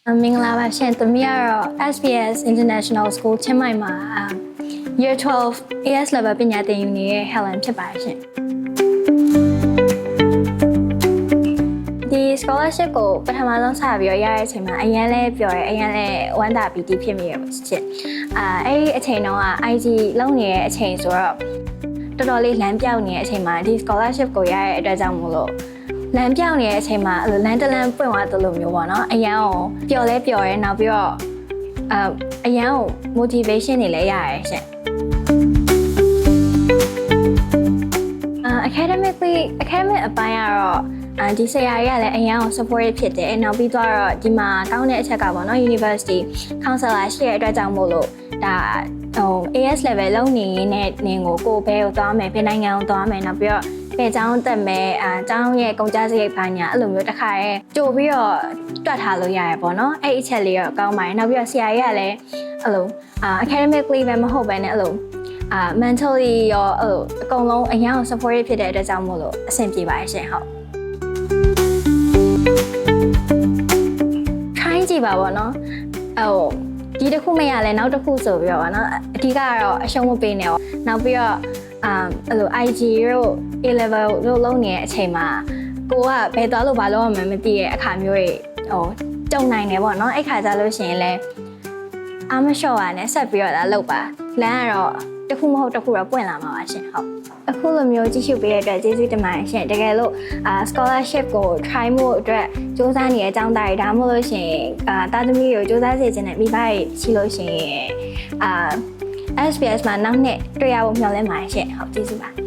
မင်္ဂလာပါရှင်သမီးကတော့ SPS International School ချင်းမိုင်မှာ Year 12 AS Level ပညာသင်ယူနေတဲ့ Helen ဖြစ်ပါတယ်ရှင်ဒီ scholarship ကိုပထမဆုံးစပြီးတော့ရတဲ့အချိန်မှာအရင်လဲပြောရဲအရင်လဲဝမ်းသာပီတိဖြစ်မိရပါရှင်အဲ့ဒီအချိန်တုန်းက IG လုံးနေတဲ့အချိန်ဆိုတော့တော်တော်လေးလမ်းပြောက်နေတဲ့အချိန်မှာဒီ scholarship ကိုရတဲ့အတွက်ကြောင့်မို့လို့လမ်းပြောင်းနေတဲ့အချိန်မှာလမ်းတလမ်းပွင့်သွားတယ်လို့မျိုးပေါ့နော်အရန်ကိုပျော်လဲပျော်ရဲနောက်ပြီးတော့အရန်ကို motivation တွေလည်းရတယ်ရှင်academic အပိုင်းကတော့ဒီဆရာကြီးကလည်းအရန်ကို support ဖြစ်တယ်နောက်ပြီးတော့ဒီမှာကောင်းတဲ့အချက်ကပေါ့နော် university counselor ရှိတဲ့အတွက်ကြောင့်မို့လို့ဒါAS level လုံးနေရင်နဲ့နင်ကိုဘဲကိုသွားမယ်ပြင်နိုင်ငံကိုသွားမယ်နောက်ပြီးတော့ဘယ်ကျောင်းတက်မယ်ကျောင်းရဲ့ကုန်ကြစရိတ်ပိုင်းညာအဲ့လိုမျိုးတစ်ခါရဲကြိုပြီးတော့တွက်ထားလို့ရရပေါ့နော်အဲ့အချက်လေးတော့ကောင်းပါတယ်နောက်ပြီးတော့ဆရာကြီးကလည်းအဲ့လိုacademically ပဲမဟုတ်ပဲနဲ့အဲ့လိုmentally ရောအဲ့လိုအကုန်လုံးအရန်ကို support ဖြစ်တဲ့အတွက်ကြောင့်မို့လို့အဆင်ပြေပါတယ်ရှင်ဟုတ် try ကြည့်ပါပေါ့နော်ဒီတစ်ခုမရလဲနောက်တစ်ခုဆိုပြီးတော့ဗောနော်အဓိကကတော့အရှုံးမပေးနဲ့ပေါ့နောက်ပြီးတော့အဲ့လို IG တို့ A level တို့လုံးနေတဲ့အချိန်မှာကိုကဘယ်သွားလို့ဘာလို့မှမသိတဲ့အခါမျိုးတွေကြုံနိုင်တယ်ပေါ့နော်အဲ့ခါကျလို့ရှိရင်လဲအားမလျှော့ပါနဲ့ဆက်ပြီးတော့လုပ်ပါလမ်းကတော့တစ်ခုမဟုတ်တစ်ခုတော့ပွင့်လာမှာပါရှင်ဟုတ်အခုလိုမျိုးကြည့်ရှုပေးတဲ့အတွက်ကျေးဇူးတင်ပါတယ်ရှင်တကယ်လို့scholarship ကို try မှုအတွက်စူးစမ်းနေတဲ့အကြောင်းသားတွေဒါမှမဟုတ်လို့ရှိရင်တာသမီးတွေကိုစူးစမ်းစေချင်တဲ့မိဘတွေရှိလို့ရှိရင်SPS မှာနောက်နှစ်တွေ့ရဖို့မျှော်လင့်ပါတယ်ရှင်ဟုတ်ကျေးဇူးပါ